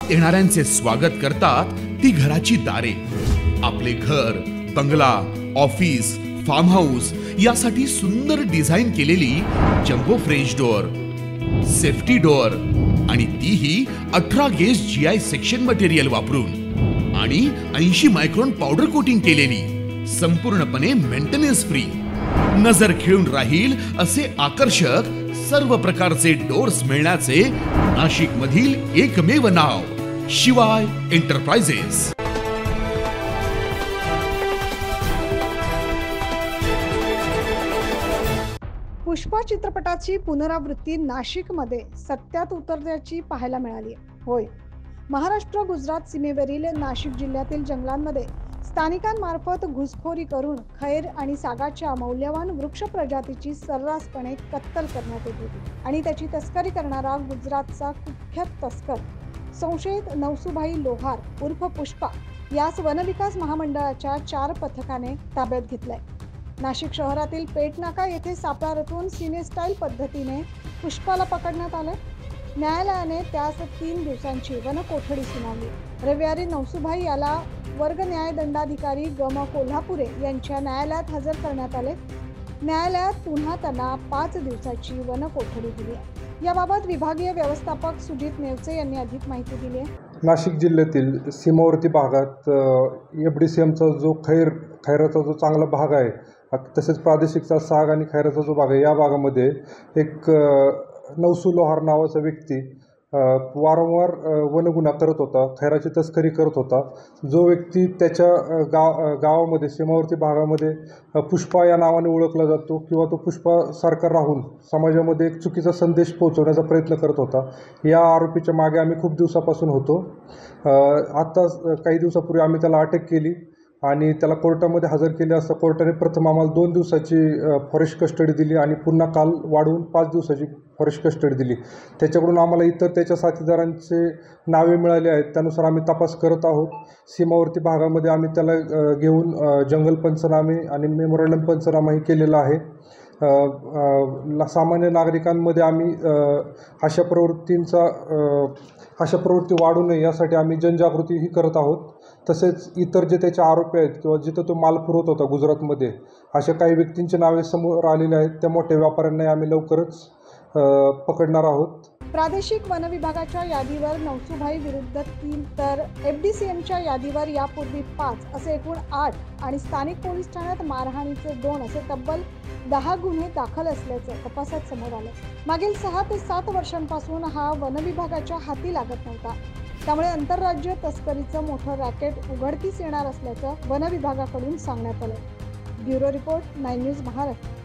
येणाऱ्यांचे स्वागत करतात ती घराची दारे। आपले घर, बंगला, ऑफिस, फार्म हाऊस यासाठी सुंदर डिझाईन केलेली jumbo French door, safety door आणि तीही 18 गेज GI सेक्शन मटेरियल वापरून आणि 80 मायक्रॉन पावडर कोटिंग केलेली, संपूर्णपणे मेंटेनन्स फ्री, नजर खिळून राहील असे आकर्षक सर्व प्रकारचे डोअर्स मिळण्याचे नाशिक मधील एकमेव नाव शिवाय एंटरप्राइजेस। पुष्पा चित्रपटाची पुनरावृत्ती नाशिकमध्ये सत्यात उतरल्याची पाहायला मिळाली। होय, महाराष्ट्र गुजरात सीमेवरील नाशिक जिल्ह्यातील जंगलांमध्ये स्थानिकांमार्फत घुसखोरी करून खैर आणि सागाच्या मौल्यवान वृक्ष प्रजातीची सर्रासपणे कत्तल करण्यात येत होती आणि त्याची तस्करी करणारा गुजरातचा कुख्यात तस्कर संशयित नवसुभाई लोहार उर्फ पुष्पा यास वनविकास महामंडळाच्या 4 पथकाने ताब्यात घेतलंय। नाशिक शहरातील पेटनाका येथे सापळा रचून सिने स्टाईल पद्धतीने पुष्पाला पकडण्यात आले। न्यायालयाने त्यास 3 दिवसांची वनकोठडी सुनावली। रविवारी नवसुभाई याला वर्ग न्यायदंडाधिकारी गम कोल्हापुरे यांच्या न्यायालयात हजर करण्यात आले। न्यायालयात पुन्हा त्यांना 5 दिवसाची वनकोठडी दिली। याबाबत विभागीय व्यवस्थापक सुजित नेवचे यांनी अधिक माहिती दिली आहे। नाशिक जिल्ह्यातील सीमावर्ती भागात FDCMचा जो खैराचा जो चांगला भाग आहे, तसेच प्रादेशिकचा साग आणि खैराचा जो भाग आहे, या भागामध्ये एक नवसू लोहार नावाचा व्यक्ती वारंवार वनगुन्हा करत होता, खैराची तस्करी करत होता। जो व्यक्ती त्याच्या गावामध्ये सीमावर्ती भागामध्ये पुष्पा या नावाने ओळखला जातो किंवा तो पुष्पासारखा राहून समाजामध्ये एक चुकीचा संदेश पोहोचवण्याचा प्रयत्न करत होता। या आरोपीच्या मागे आम्ही खूप दिवसापासून होतो। आता काही दिवसापूर्वी आम्ही त्याला अटक केली आणि त्याला कोर्टामध्ये हजर केले असता कोर्टाने प्रथम आम्हाला 2 दिवसाची फॉरेस्ट कस्टडी दिली आणि पुन्हा काल वाढवून 5 दिवसाची फॉरेस्ट कस्टडी दिली। त्याच्याकडून आम्हाला इतर त्याच्या साथीदारांचे नावे मिळाले आहेत, त्यानुसार आम्ही तपास करत आहोत। सीमावर्ती भागामध्ये आम्ही त्याला घेऊन जंगल पंचनामे आणि मेमोरंडम पंचनामाही केलेला आहे। सामान्य नागरिकांमध्ये आम्ही अशा प्रवृत्ती वाढू नये यासाठी आम्ही जनजागृतीही करत आहोत। तसेच इतर जे त्याचे आरोपी आहेत किंवा जिथं तो माल पुरवत होता गुजरातमध्ये, अशा काही व्यक्तींचे नावे समोर आलेले आहेत। त्या मोठ्या व्यापाऱ्यांना आम्ही लवकरच पकडणार आहोत। प्रादेशिक वन विभागाच्या यादीवर नवसुभाई विरुद्ध 3 तर FDCMच्या यादीवर यापूर्वी 5 असे एकूण 8 आणि स्थानिक पोलीस ठाण्यात मारहाणीचे 2 असे तब्बल 10 गुन्हे दाखल असल्याचे तपासात समोर आले। मागील 6 ते 7 वर्षांपासून हा वन विभागाच्या हाती लागत नव्हता। त्यामुळे आंतरराज्य तस्करीचं मोठं रॅकेट उघडकीस येणार असल्याचं वन विभागाकडून सांगण्यात आलं। Bureau report 9 news Maharashtra.